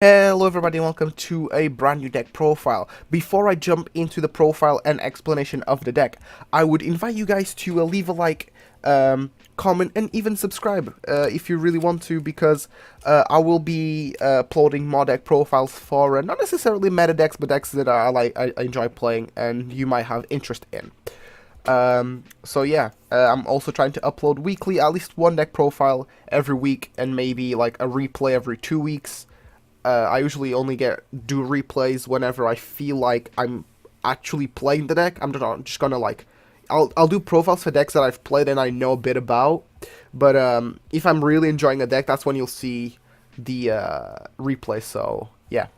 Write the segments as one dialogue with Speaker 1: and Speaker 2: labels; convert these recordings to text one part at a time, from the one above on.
Speaker 1: Hello everybody and welcome to a brand new deck profile. Before I jump into the profile and explanation of the deck, I would invite you guys to leave a like, comment and even subscribe if you really want to, because I will be uploading more deck profiles for not necessarily meta decks, but decks that I enjoy playing and you might have interest in. So yeah, I'm also trying to upload weekly, at least one deck profile every week, and maybe like a replay every 2 weeks. I usually only do replays whenever I feel like I'm actually playing the deck. I'm just gonna like, I'll do profiles for decks that I've played and I know a bit about. But if I'm really enjoying a deck, that's when you'll see the replay. So yeah.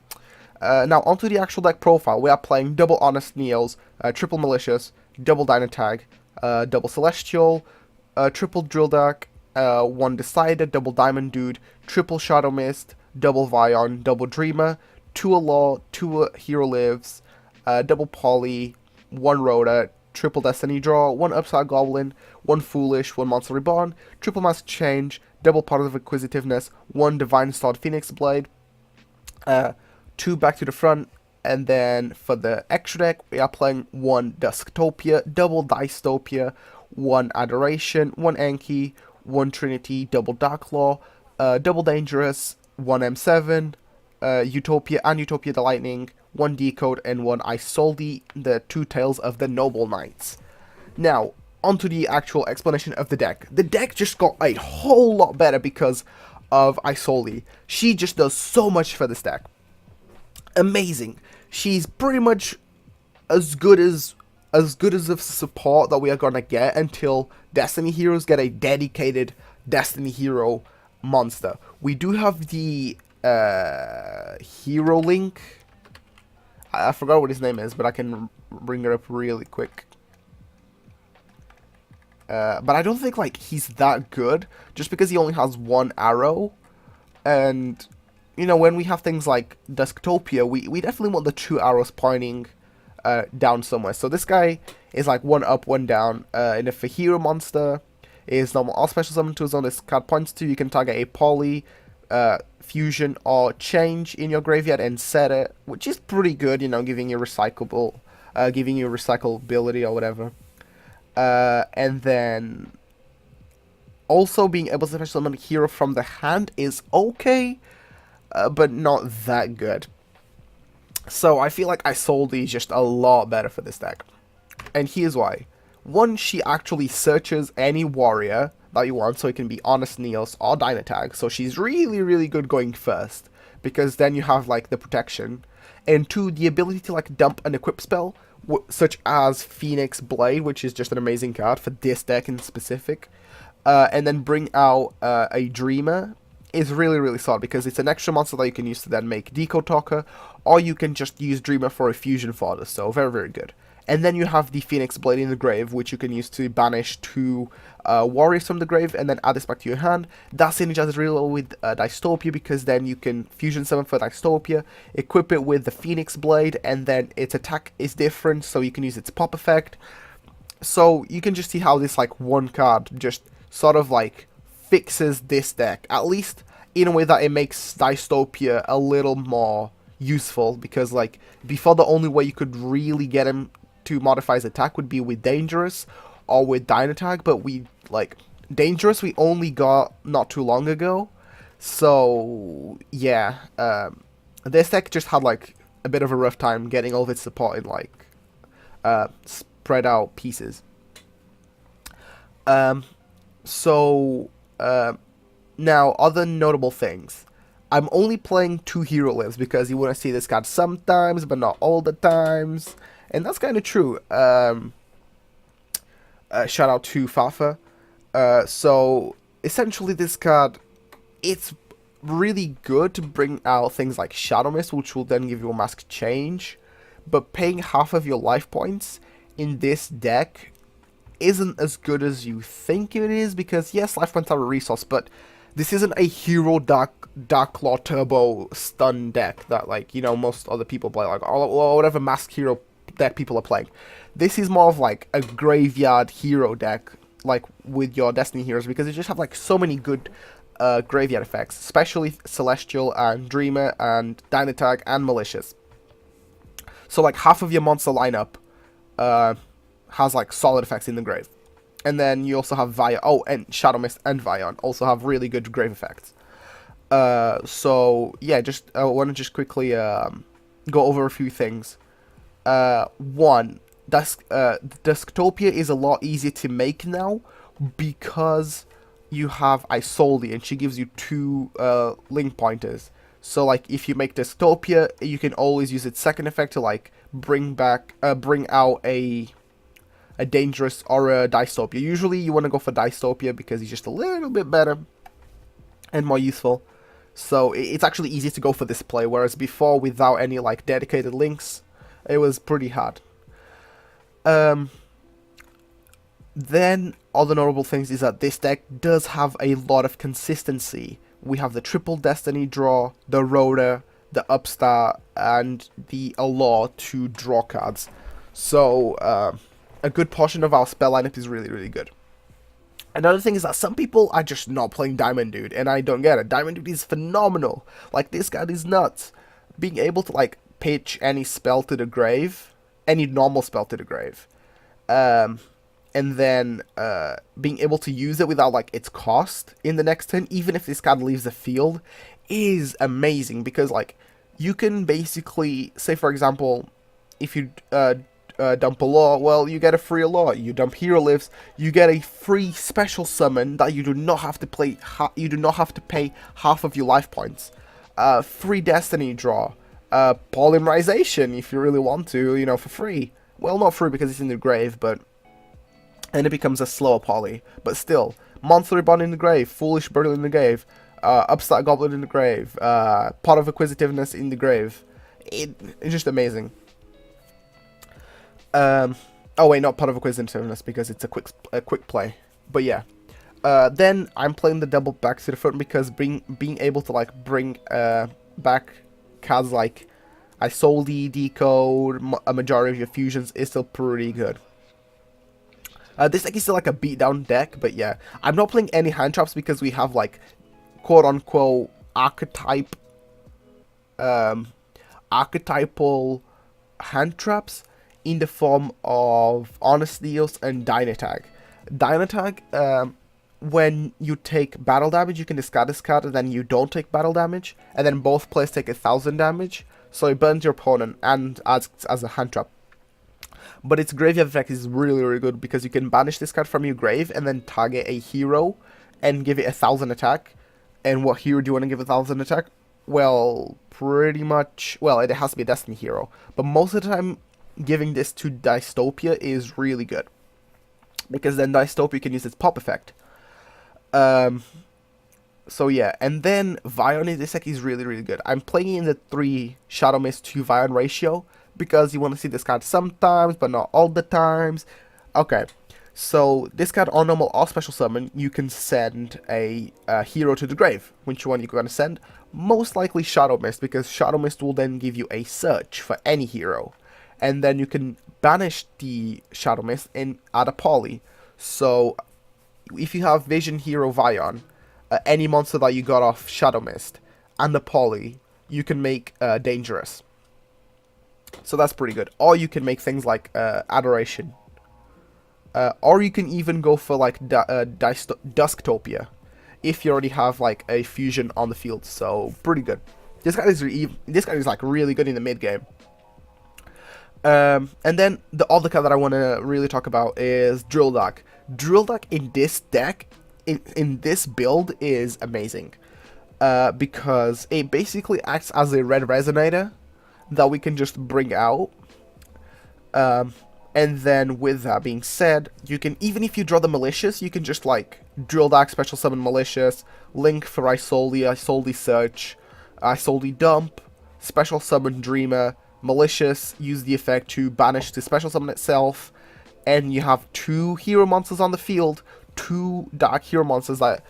Speaker 1: Now onto the actual deck profile. We are playing double Honest Neos, triple Malicious, double Dynatag, double Celestial, triple Drill Deck, one Decider, double Diamond Dude, triple Shadow Mist, double Vion, double Dreamer, 2 Law, 2 Hero Lives, double Poly, 1 Rhoda, triple Destiny Draw, 1 Upside Goblin, 1 Foolish, 1 Monster Reborn, triple Mask Change, double Part of Inquisitiveness, 1 Divine Starred Phoenix Blade, 2 Back to the Front, and then for the extra deck, we are playing 1 Dusktopia, double Dicetopia, 1 Adoration, 1 Enki, 1 Trinity, double Darklaw, double Dangerous, 1 M7, Utopia and Utopia the Lightning, 1 Decode, and 1 Isolde, the 2 Tales of the Noble Knights. Now, onto the actual explanation of the deck. The deck just got a whole lot better because of Isolde. She just does so much for this deck. Amazing. She's pretty much as good as a support that we are gonna get until Destiny Heroes get a dedicated Destiny Hero monster. We do have the Hero Link. I forgot what his name is, but I can bring it up really quick. But I don't think like he's that good, just because he only has 1 arrow. And you know, when we have things like Dusktopia, we definitely want the 2 arrows pointing down somewhere. So this guy is like 1 up, 1 down. And if a hero monster is normal all special summon tools on this card points to, you can target a Poly, Fusion, or Change in your graveyard and set it, which is pretty good, you know, giving you recyclability or whatever. And then also being able to special summon a hero from the hand is okay, but not that good. So I feel like Isolde is just a lot better for this deck. And here's why. 1, she actually searches any warrior that you want, so it can be Honest Neos or Dynatag. So she's really, really good going first, because then you have like the protection. And 2, the ability to like dump an equip spell, such as Phoenix Blade, which is just an amazing card for this deck in specific. And then bring out a Dreamer is really, really solid, because it's an extra monster that you can use to then make Decode Talker, or you can just use Dreamer for a fusion fodder. So very, very good. And then you have the Phoenix Blade in the grave, which you can use to banish 2 warriors from the grave and then add this back to your hand. That synergizes really well with Dystopia, because then you can fusion summon for Dystopia, equip it with the Phoenix Blade, and then its attack is different, so you can use its pop effect. So you can just see how this like 1 card just sort of like fixes this deck, at least in a way that it makes Dystopia a little more useful, because like before the only way you could really get him to modify his attack would be with Dangerous or with Dynatag, but we like Dangerous we only got not too long ago. So yeah, this deck just had like a bit of a rough time getting all of its support in like spread out pieces. Now other notable things. I'm only playing 2 Hero Lives because you want to see this card sometimes, but not all the times. And that's kind of true. Shout out to Fafa. So, essentially this card, it's really good to bring out things like Shadow Mist, which will then give you a Mask Change. But paying half of your life points in this deck isn't as good as you think it is, because yes, life points are a resource, but this isn't a Hero Darklaw Turbo stun deck that, like, you know, most other people play, like, or whatever Mask Hero deck people are playing. This is more of like a graveyard hero deck, like with your Destiny Heroes, because you just have like so many good graveyard effects, especially Celestial and Dreamer and Dynatag and Malicious. So like half of your monster lineup has like solid effects in the grave. And then you also have Vion. Oh, and Shadow Mist and Vion also have really good grave effects. So yeah, just I want to just quickly go over a few things. One, Dusktopia is a lot easier to make now because you have Isolde and she gives you 2 link pointers. So like if you make Dystopia, you can always use its second effect to like bring out a dangerous or a Dystopia. Usually you want to go for Dystopia because it's just a little bit better and more useful. So it's actually easy to go for this play, whereas before without any like dedicated links, it was pretty hard. Then other notable things is that this deck does have a lot of consistency. We have the triple Destiny draw, the Rhoda, the Upstart, and the Allure to draw cards. So a good portion of our spell lineup is really, really good. Another thing is that some people are just not playing Diamond Dude, and I don't get it. Diamond Dude is phenomenal. Like, this card is nuts. Being able to, like, pitch any spell to the grave, any normal spell to the grave, and then being able to use it without, like, its cost in the next turn, even if this card leaves the field, is amazing, because, like, you can basically, say, for example, if you dump a law, well, you get a free law. You dump Hero Lives, you get a free special summon that you do not have to play. You do not have to pay half of your life points. Free Destiny draw, polymerization if you really want to, you know, for free. Well, not free because it's in the grave, but and it becomes a slower poly. But still, Monster Reborn in the grave, Foolish Burial in the grave, Upstart Goblin in the grave, Pot of Acquisitiveness in the grave. It's just amazing. Oh wait, not Pot of Acquisitiveness because it's a quick play. But yeah. Then I'm playing the double back to the front because being able to like bring back cards like Isolde, Decode, a majority of your fusions is still pretty good. This deck is still like a beatdown deck, but yeah. I'm not playing any hand traps because we have like quote-unquote archetypal hand traps in the form of Honest Deals and Dynatag. Dynatag, when you take battle damage, you can discard this card, and then you don't take battle damage, and then both players take 1000 damage, so it burns your opponent and adds as a hand trap. But its graveyard effect is really, really good because you can banish this card from your grave and then target a hero and give it 1000 attack. And what hero do you want to give 1000 attack? Well, pretty much, well, it has to be a Destiny hero, but most of the time, giving this to Dystopia is really good, because then Dystopia can use its pop effect. So yeah, and then Vion in this deck is really, really good. I'm playing in the 3 Shadow Mist to Vion ratio, because you want to see this card sometimes, but not all the times. Okay, so this card on normal or special summon, you can send a hero to the grave. Which one you're going to send? Most likely Shadow Mist, because Shadow Mist will then give you a search for any hero. And then you can banish the Shadow Mist and add a poly. So, if you have Vision Hero Vion, any monster that you got off Shadow Mist, and the poly, you can make Dangerous. So that's pretty good. Or you can make things like Adoration. Or you can even go for like Dusktopia, if you already have like a fusion on the field. So, pretty good. This guy is like really good in the mid game. And then the other card that I want to really talk about is Drill Dark. Drill Dark in this deck, in this build, is amazing. Because it basically acts as a red resonator that we can just bring out. And then with that being said, you can, even if you draw the Malicious, you can just like Drill Dark, special summon Malicious, link for Isolde, Isolde Search, Isolde Dump, special summon Dreamer, Malicious, use the effect to banish the special summon itself, and you have 2 hero monsters on the field, 2 dark hero monsters that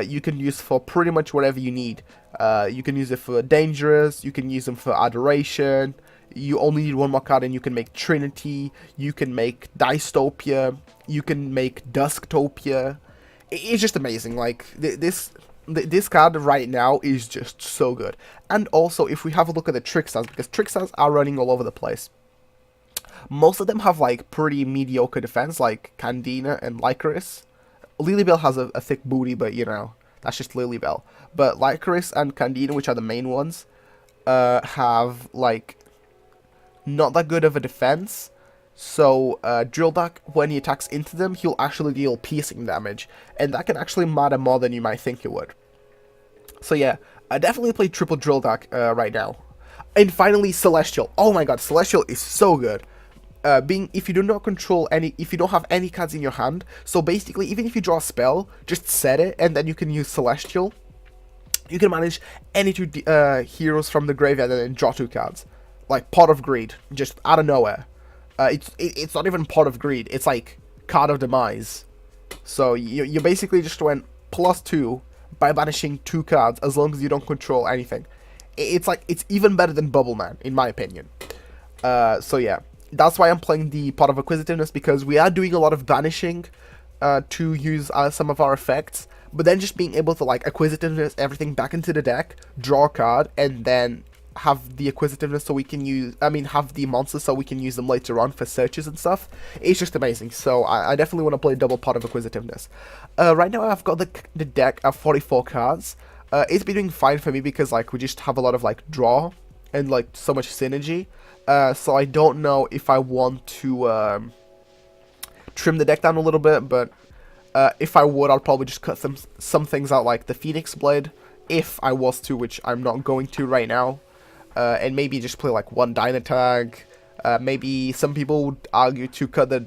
Speaker 1: you can use for pretty much whatever you need. You can use it for Dangerous, you can use them for Adoration, you only need 1 more card and you can make Trinity, you can make Dystopia, you can make Dusktopia. It's just amazing. Like, this this card right now is just so good. And also, if we have a look at the Trickstars, because Trickstars are running all over the place. Most of them have like pretty mediocre defense, like Candina and Lycoris. Lilybell has a thick booty, but you know, that's just Lilybell. But Lycoris and Candina, which are the main ones, have like not that good of a defense. So Drilldak, when he attacks into them, he'll actually deal piercing damage, and that can actually matter more than you might think it would. So yeah, I definitely play triple Drilldak right now. And finally, Celestial. Oh my god, Celestial is so good. If you do not control any, if you don't have any cards in your hand, so basically, even if you draw a spell, just set it, and then you can use Celestial. You can manage any two heroes from the graveyard and then draw 2 cards. Like Pot of Greed, just out of nowhere. It's not even Pot of Greed, it's like Card of Demise. So you basically just went +2 by banishing 2 cards as long as you don't control anything. It's even better than Bubble Man, in my opinion. So yeah, that's why I'm playing the Pot of Acquisitiveness, because we are doing a lot of banishing to use some of our effects, but then just being able to like Acquisitiveness everything back into the deck, draw a card, and then have the Acquisitiveness so we can use, have the monsters so we can use them later on for searches and stuff. It's just amazing. So I definitely want to play double Pot of Acquisitiveness. Right now I've got the deck of 44 cards. It's been doing fine for me because like we just have a lot of like draw and like so much synergy. So I don't know if I want to trim the deck down a little bit, but if I would, I'll probably just cut some things out, like the Phoenix Blade, if I was to, which I'm not going to right now. And maybe just play like 1 Dynatag. Maybe some people would argue to cut the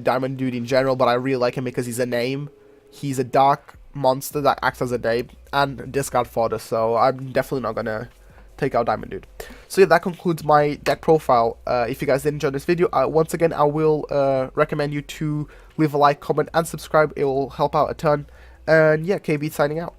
Speaker 1: Diamond Dude in general, but I really like him because he's a name. He's a dark monster that acts as a name and discard fodder, so I'm definitely not gonna take out Diamond Dude. So yeah, that concludes my deck profile. If you guys did enjoy this video, once again, I will recommend you to leave a like, comment, and subscribe. It will help out a ton. And yeah, KB signing out.